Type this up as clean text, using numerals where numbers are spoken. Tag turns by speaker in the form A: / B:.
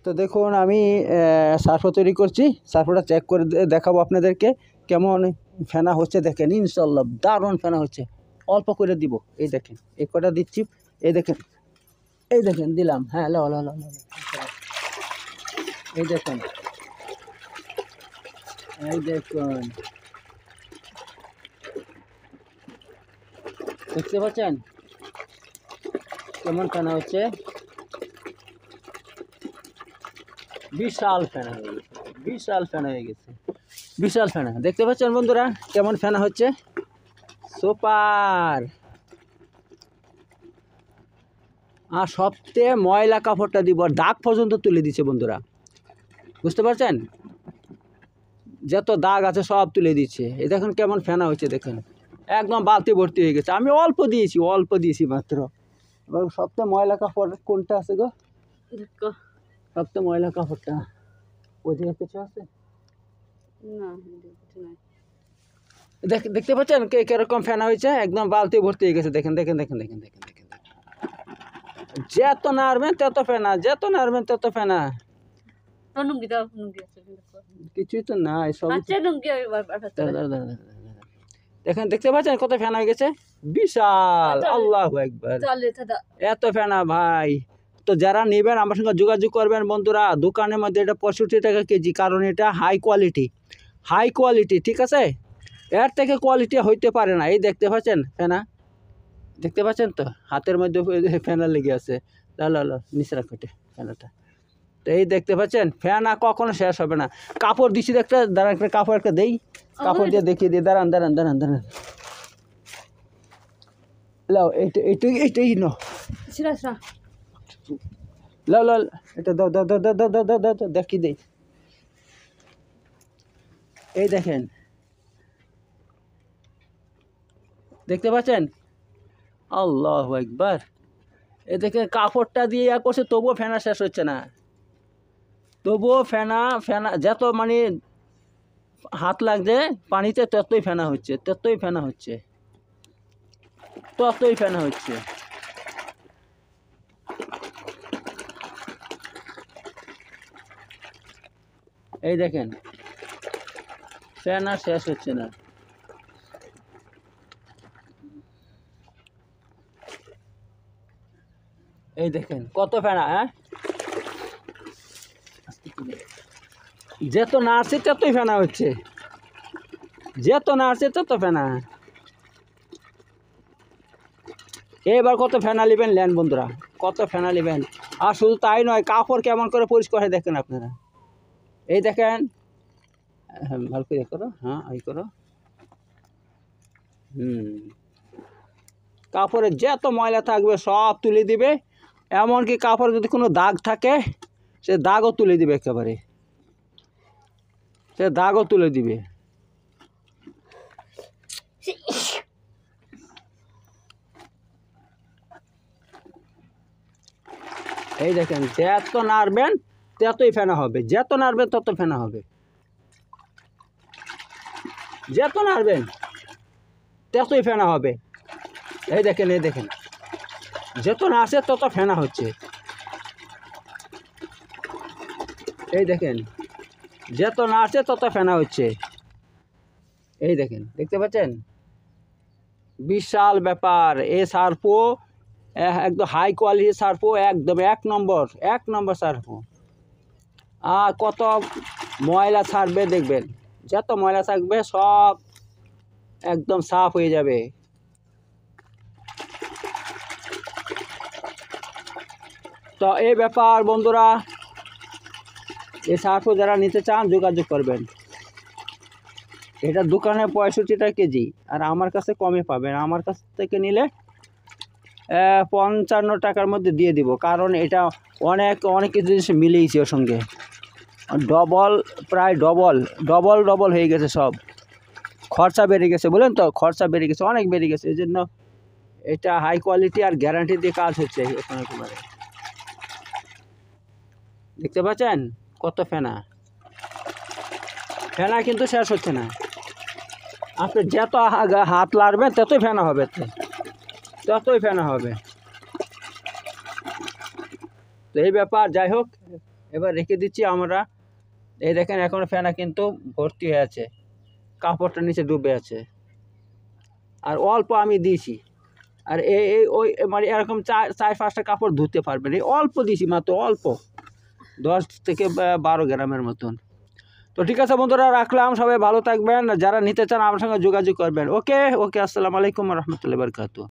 A: তো দেখুন আমি সার্ফো তৈরি করছি, সার্ফোটা চেক করে দেখাবো আপনাদেরকে কেমন ফেনা হচ্ছে। দেখেন ইনশাল্লাহ দারুণ ফেনা হচ্ছে। অল্প করে দিব, এই দেখেন এই কটা দিচ্ছি, এই দেখেন দিলাম। হ্যাঁ লো লো লো লো, এই দেখেন দেখতে পাচ্ছেন কেমন ফেনা হচ্ছে। বিশাল ফেনা হয়ে গেছে, বিশাল ফেনা হয়ে গেছে, বিশাল ফেনা। দেখতে পাচ্ছেন বন্ধুরা কেমন ফেনা হচ্ছে, সুপার। আর সবচেয়ে ময়লা কাপড়টা দিব, আর দাগ পর্যন্ত তুলে দিচ্ছে বন্ধুরা, বুঝতে পারছেন? যত দাগ আছে সব তুলে দিচ্ছে। এই দেখুন কেমন ফেনা হচ্ছে, দেখেন একদম বালতি ভর্তি হয়ে গেছে। আমি অল্প দিয়েছি মাত্র। এবার সবচেয়ে ময়লা কাপড় কোনটা আছে গো? সবচেয়ে ময়লা কাপড়টা ওই দিকে কিছু আছে না? দেখতে পাচ্ছেন কিরকম ফেনা হয়েছে, একদম বালতি ভর্তি হয়ে গেছে। দেখেন দেখেন দেখেন দেখেন দেখেন দেখেন যত নাড়বেন তত ফেনা, যত নাড়বেন তত ফেনা। কিছুই তো নাই, সব দেখেন। দেখতে পাচ্ছেন কত ফেনা হয়ে গেছে, বিশাল। আল্লাহু আকবার, এত ফেনা ভাই। তো যারা নেবেন আমার সঙ্গে যোগাযোগ করবেন বন্ধুরা। দোকানের মধ্যে এটা 65 টাকা কেজি, কারণ এটা হাই কোয়ালিটি, ঠিক আছে? এর থেকে কোয়ালিটি হইতে পারে না। এই দেখতে পাচ্ছেন ফেনা, দেখতে পাচ্ছেন তো হাতের মধ্যে ফেনা লেগে আছে। লাল নিচে রাখতে ফেনাটা। তো এই দেখতে পাচ্ছেন ফেনা কখনো শেষ হবে না। কাপড় দিচ্ছি, একটা দাঁড়ান, একটা কাপড় একটা দেই, কাপড় দিয়ে দেখিয়ে দিই। দাঁড়ান লাও, এইটাই নো লাও এটা দাও দেখি দেই। এই দেখেন, দেখতে পাচ্ছেন? আল্লাহু আকবার। এই দেখে কাপড়টা দিয়ে করছে, তবুও ফেনা শেষ হচ্ছে না। তবুও ফেনা যত মানে হাত লাগছে পানিতে ততই ফেনা হচ্ছে। এই দেখেন ফেনা শেষ হচ্ছে না। এই দেখেন কত ফেনা। হ্যাঁ, যত নাড়ছে ততই ফেনা হচ্ছে, তত ফেনা। এবার কত ফেনা নেবেন নেন বন্ধুরা, কত ফেনা নেবেন। আর শুধু তাই নয়, কাপড় কেমন করে পরিষ্কার হয় দেখেন আপনারা। এই দেখেন, হ্যাঁ ভালো করে করো, হ্যাঁ এই করো। কাপড়ে যত ময়লা থাকবে সব তুলে দিবে। এমনকি কাপড়ে যদি কোনো দাগ থাকে সে দাগও তুলে দিবে, একেবারে সে দাগও তুলে দিবে। এই দেখেন যত নাড়বেন ততই ফেনা হবে, যত নাড়বেন তত ফেনা হবে, যত নাড়বেন ততই ফেনা হবে। এই দেখেন যত নাড়ছে তত ফেনা হচ্ছে। এই দেখেন যত নাড়ছে তত ফেনা হচ্ছে। এই দেখেন, দেখতে পাচ্ছেন বিশাল ব্যাপার। এই সার্ফো একদম হাই কোয়ালিটি সার্ফো, একদম এক নম্বর সার্ফো। আর কত ময়লা ছাড়বে দেখবেন, যত ময়লা থাকবে সব একদম সাফ হয়ে যাবে। তো এই ব্যাপার বন্ধুরা, এই সার্ফো যারা নিতে চান যোগাযোগ করবেন। এটা দোকানে 65 টাকা কেজি, আর আমার কাছে কমে পাবেন। আমার কাছ থেকে নিলে 55 টাকার মধ্যে দিয়ে দিব, কারণ এটা অনেক কিছু জিনিস মিলিয়েছি ওর সঙ্গে। প্রায় ডবল হয়ে গেছে সব। খরচা বেড়ে গেছে, বলেন তো, খরচা বেড়ে গেছে, অনেক বেড়ে গেছে। এই জন্য এটা হাই কোয়ালিটি আর গ্যারান্টি দিয়ে কাজ হচ্ছে একেবারে। দেখতে পাচ্ছেন কত ফেনা কিন্তু শেষ হচ্ছে না। আপনি যত হাত লাড়বেন ততই ফেনা হবে, তো এই ব্যাপার। যাই হোক, এবার রেখে দিচ্ছি আমরা। এই দেখেন এখন ফেনা কিন্তু ভর্তি হয়ে আছে, কাপড়টা নিচে ডুবে আছে, আর অল্প আমি দিয়েছি। আর এই ওই মানে এরকম 4-5টা কাপড় ধুতে পারবেন, এই অল্প দিয়েছি, মাত্র অল্প 10 থেকে 12 গ্রামের মতন। তো ঠিক আছে বন্ধুরা, রাখলাম। সবাই ভালো থাকবেন, যারা নিতে চান আমার সঙ্গে যোগাযোগ করবেন। ওকে ওকে, আসসালামু আলাইকুম রহমতুল্লাহি বারকাতুহু।